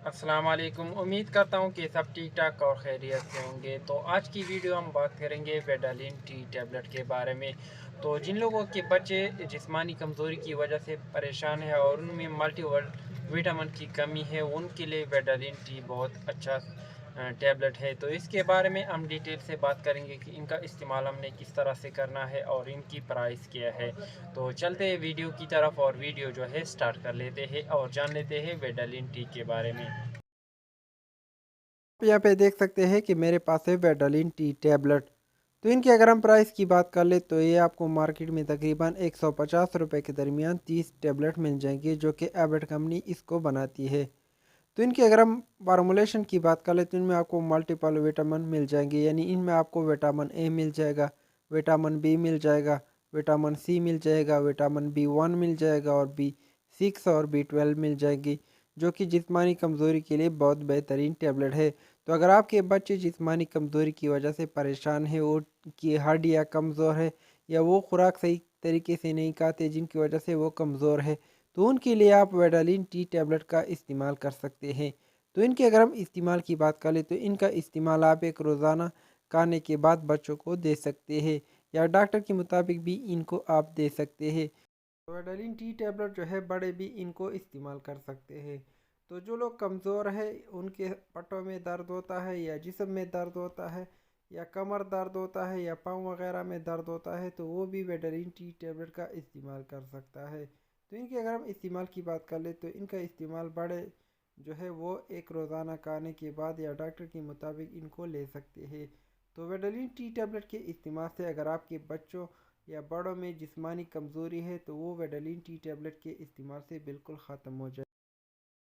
अस्सलाम वालेकुम। उम्मीद करता हूँ कि सब ठीक ठाक और खैरियत से होंगे। तो आज की वीडियो हम बात करेंगे वेडालिन टी टैबलेट के बारे में। तो जिन लोगों के बच्चे जिस्मानी कमज़ोरी की वजह से परेशान है और उनमें मल्टी विटामिन की कमी है, उनके लिए वेडालिन टी बहुत अच्छा टैबलेट है। तो इसके बारे में हम डिटेल से बात करेंगे कि इनका इस्तेमाल हमने किस तरह से करना है और इनकी प्राइस क्या है। तो चलते हैं वीडियो की तरफ और वीडियो जो है स्टार्ट कर लेते हैं और जान लेते हैं वेडालिन टी के बारे में। आप यहाँ पे देख सकते हैं कि मेरे पास है वेडालिन टी टैबलेट। तो इनकी अगर हम प्राइस की बात कर ले तो ये आपको मार्केट में तकरीबन 150 रुपये के दरमियान 30 टैबलेट मिल जाएंगे, जो कि एबट कंपनी इसको बनाती है। तो इनकी अगर हम फार्मूलेशन की बात कर ले तो इनमें आपको मल्टीपल विटामिन मिल जाएंगे, यानी इनमें आपको विटामिन ए मिल जाएगा, विटामिन बी मिल जाएगा, विटामिन सी मिल जाएगा, विटामिन बी 1 मिल जाएगा और बी 6 और बी 12 मिल जाएगी, जो कि जिस्मानी कमज़ोरी के लिए बहुत बेहतरीन टैबलेट है। तो अगर आपके बच्चे जिस्मानी कमज़ोरी की वजह से परेशान है, वो की हड्डियाँ कमज़ोर है या वो खुराक सही तरीके से नहीं खाते जिनकी वजह से वो कमज़ोर है, तो उनके लिए आप वेडालिन टी टैबलेट का इस्तेमाल कर सकते हैं। तो इनके अगर हम इस्तेमाल की बात करें तो इनका इस्तेमाल आप एक रोज़ाना खाने के बाद बच्चों को दे सकते हैं, या डॉक्टर के मुताबिक भी इनको आप दे सकते हैं। तो वेडालिन टी टैबलेट जो है बड़े भी इनको इस्तेमाल कर सकते हैं। तो जो लोग कमज़ोर है, उनके पट्टों में दर्द होता है या जिस्म में दर्द होता है या कमर दर्द होता है या पाँव वगैरह में दर्द होता है, तो वो भी वेडालिन टी टैबलेट का इस्तेमाल कर सकता है। तो इनके अगर हम इस्तेमाल की बात कर ले तो इनका इस्तेमाल बड़े जो है वो एक रोज़ाना खाने के बाद या डॉक्टर के मुताबिक इनको ले सकते हैं। तो वेडालिन टी टैबलेट के इस्तेमाल से अगर आपके बच्चों या बड़ों में जिस्मानी कमज़ोरी है तो वो वेडालिन टी टैबलेट के इस्तेमाल से बिल्कुल ख़त्म हो जाए।